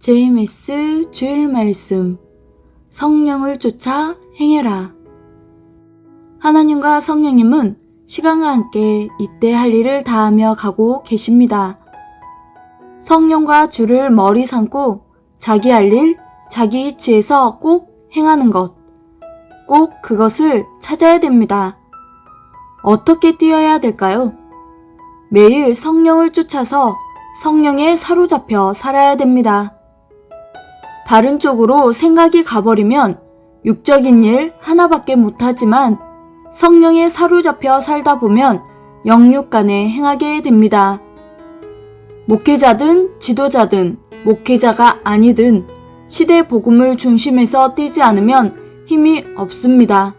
JMS 주일 말씀. 성령을 쫓아 행해라. 하나님과 성령님은 시간과 함께 이때 할 일을 다하며 가고 계십니다. 성령과 주를 머리 삼고 자기 할 일, 자기 위치에서 꼭 행하는 것, 꼭 그것을 찾아야 됩니다. 어떻게 뛰어야 될까요? 매일 성령을 쫓아서 성령에 사로잡혀 살아야 됩니다. 다른 쪽으로 생각이 가버리면 육적인 일 하나밖에 못하지만 성령에 사로잡혀 살다 보면 영육간에 행하게 됩니다. 목회자든 지도자든 목회자가 아니든 시대 복음을 중심에서 뛰지 않으면 힘이 없습니다.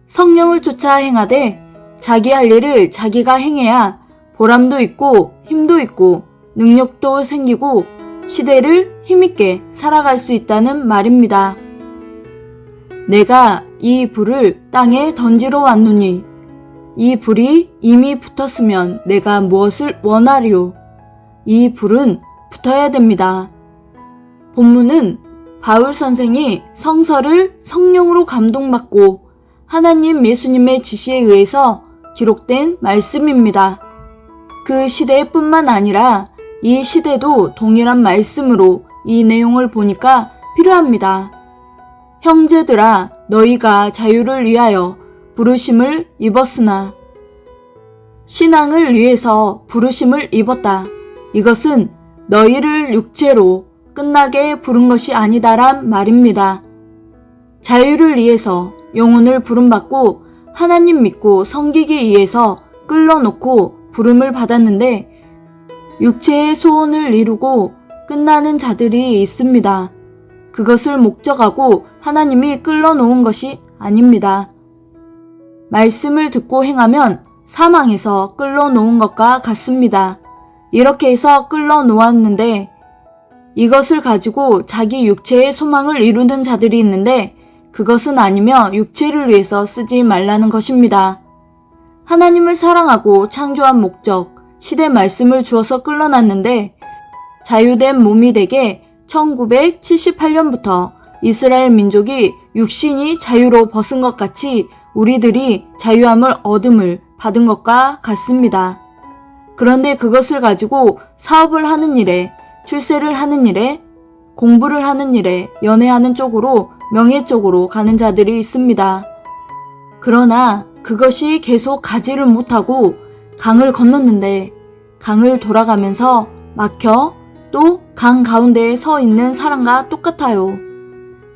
성령을 쫓아 행하되 자기 할 일을 자기가 행해야 보람도 있고 힘도 있고 능력도 생기고 시대를 힘있게 살아갈 수 있다는 말입니다. 내가 이 불을 땅에 던지러 왔노니 이 불이 이미 붙었으면 내가 무엇을 원하리요? 이 불은 붙어야 됩니다. 본문은 바울 선생이 성서를 성령으로 감동받고 하나님 예수님의 지시에 의해서 기록된 말씀입니다. 그 시대뿐만 아니라 이 시대도 동일한 말씀으로 이 내용을 보니까 필요합니다. 형제들아, 너희가 자유를 위하여 부르심을 입었으나 신앙을 위해서 부르심을 입었다. 이것은 너희를 육체로 끝나게 부른 것이 아니다란 말입니다. 자유를 위해서 영혼을 부름받고 하나님 믿고 섬기기 위해서 끌어놓고 부름을 받았는데 육체의 소원을 이루고 끝나는 자들이 있습니다. 그것을 목적하고 하나님이 끌어놓은 것이 아닙니다. 말씀을 듣고 행하면 사망에서 끌어놓은 것과 같습니다. 이렇게 해서 끌어놓았는데 이것을 가지고 자기 육체의 소망을 이루는 자들이 있는데 그것은 아니며 육체를 위해서 쓰지 말라는 것입니다. 하나님을 사랑하고 창조한 목적, 시대 말씀을 주어서 끌어놨는데 자유된 몸이 되게 1978년부터 이스라엘 민족이 육신이 자유로 벗은 것 같이 우리들이 자유함을 얻음을 받은 것과 같습니다. 그런데 그것을 가지고 사업을 하는 일에, 출세를 하는 일에, 공부를 하는 일에, 연애하는 쪽으로, 명예 쪽으로 가는 자들이 있습니다. 그러나 그것이 계속 가지를 못하고 강을 건넜는데 강을 돌아가면서 막혀 또 강 가운데에 서 있는 사람과 똑같아요.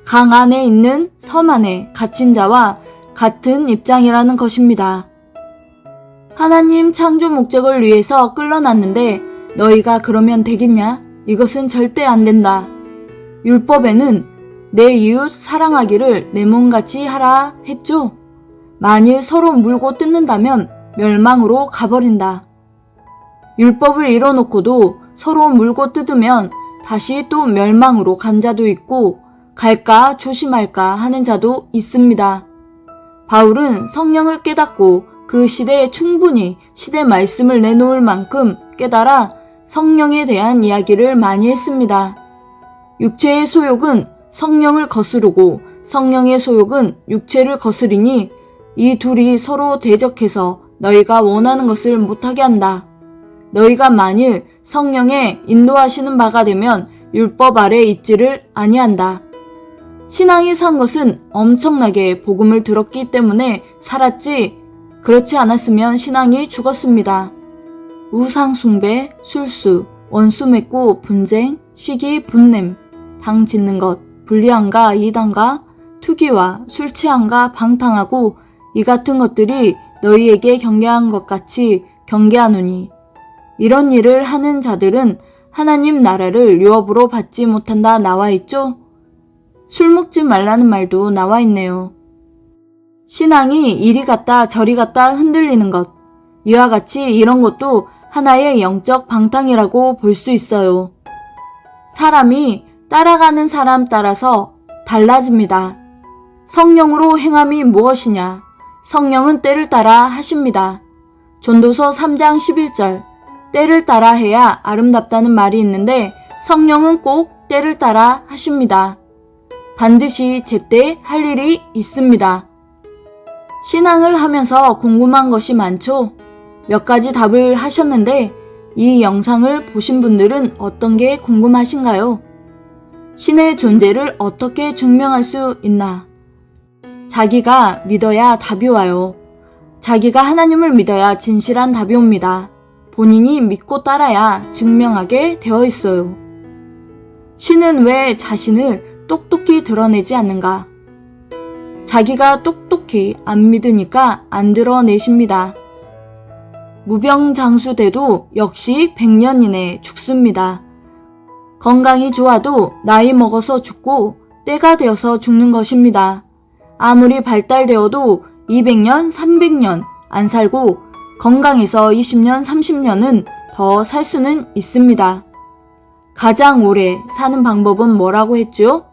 강 안에 있는 섬 안에 갇힌 자와 같은 입장이라는 것입니다. 하나님 창조 목적을 위해서 끌어놨는데 너희가 그러면 되겠냐? 이것은 절대 안 된다. 율법에는 내 이웃 사랑하기를 내 몸같이 하라 했죠? 만일 서로 물고 뜯는다면 멸망으로 가버린다. 율법을 이뤄놓고도 서로 물고 뜯으면 다시 또 멸망으로 간 자도 있고 갈까 조심할까 하는 자도 있습니다. 바울은 성령을 깨닫고 그 시대에 충분히 시대 말씀을 내놓을 만큼 깨달아 성령에 대한 이야기를 많이 했습니다. 육체의 소욕은 성령을 거스르고 성령의 소욕은 육체를 거스리니 이 둘이 서로 대적해서 너희가 원하는 것을 못하게 한다. 너희가 만일 성령에 인도하시는 바가 되면 율법 아래 있지를 아니한다. 신앙이 산 것은 엄청나게 복음을 들었기 때문에 살았지 그렇지 않았으면 신앙이 죽었습니다. 우상 숭배, 술수, 원수 맺고 분쟁, 시기, 분냄, 당 짓는 것, 불리함과 이단과 투기와 술 취함과 방탕하고 이 같은 것들이 너희에게 경계한 것 같이 경계하노니 이런 일을 하는 자들은 하나님 나라를 유업으로 받지 못한다 나와 있죠? 술 먹지 말라는 말도 나와 있네요. 신앙이 이리 갔다 저리 갔다 흔들리는 것, 이와 같이 이런 것도 하나의 영적 방탕이라고 볼 수 있어요. 사람이 따라가는 사람 따라서 달라집니다. 성령으로 행함이 무엇이냐? 성령은 때를 따라 하십니다. 전도서 3장 11절 때를 따라 해야 아름답다는 말이 있는데 성령은 꼭 때를 따라 하십니다. 반드시 제때 할 일이 있습니다. 신앙을 하면서 궁금한 것이 많죠? 몇 가지 답을 하셨는데 이 영상을 보신 분들은 어떤 게 궁금하신가요? 신의 존재를 어떻게 증명할 수 있나? 자기가 믿어야 답이 와요. 자기가 하나님을 믿어야 진실한 답이 옵니다. 본인이 믿고 따라야 증명하게 되어 있어요. 신은 왜 자신을 똑똑히 드러내지 않는가? 자기가 똑똑히 안 믿으니까 안 드러내십니다. 무병장수돼도 역시 100년 이내 죽습니다. 건강이 좋아도 나이 먹어서 죽고 때가 되어서 죽는 것입니다. 아무리 발달되어도 200년, 300년 안 살고 건강해서 20년, 30년은 더 살 수는 있습니다. 가장 오래 사는 방법은 뭐라고 했죠?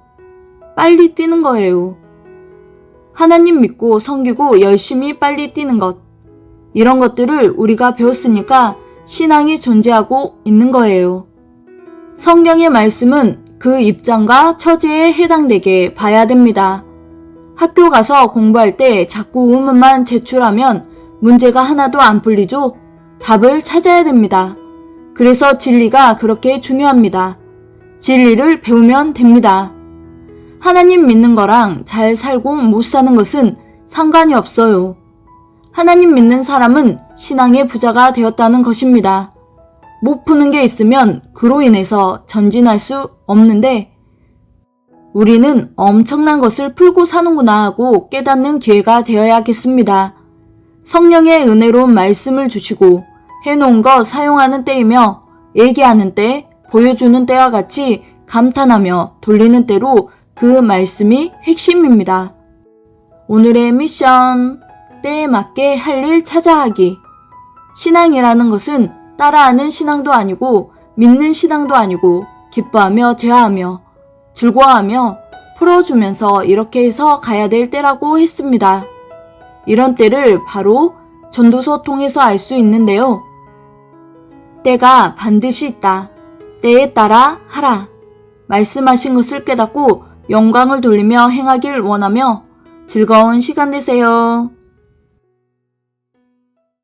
빨리 뛰는 거예요. 하나님 믿고 섬기고 열심히 빨리 뛰는 것. 이런 것들을 우리가 배웠으니까 신앙이 존재하고 있는 거예요. 성경의 말씀은 그 입장과 처지에 해당되게 봐야 됩니다. 학교 가서 공부할 때 자꾸 의문만 제출하면 문제가 하나도 안 풀리죠? 답을 찾아야 됩니다. 그래서 진리가 그렇게 중요합니다. 진리를 배우면 됩니다. 하나님 믿는 거랑 잘 살고 못 사는 것은 상관이 없어요. 하나님 믿는 사람은 신앙의 부자가 되었다는 것입니다. 못 푸는 게 있으면 그로 인해서 전진할 수 없는데 우리는 엄청난 것을 풀고 사는구나 하고 깨닫는 기회가 되어야겠습니다. 성령의 은혜로운 말씀을 주시고 해놓은 것 사용하는 때이며 얘기하는 때, 보여주는 때와 같이 감탄하며 돌리는 때로 그 말씀이 핵심입니다. 오늘의 미션, 때에 맞게 할 일 찾아 하기. 신앙이라는 것은 따라하는 신앙도 아니고 믿는 신앙도 아니고 기뻐하며 대화하며 즐거워하며 풀어주면서 이렇게 해서 가야 될 때라고 했습니다. 이런 때를 바로 전도서 통해서 알 수 있는데요. 때가 반드시 있다. 때에 따라 하라. 말씀하신 것을 깨닫고 영광을 돌리며 행하길 원하며 즐거운 시간 되세요.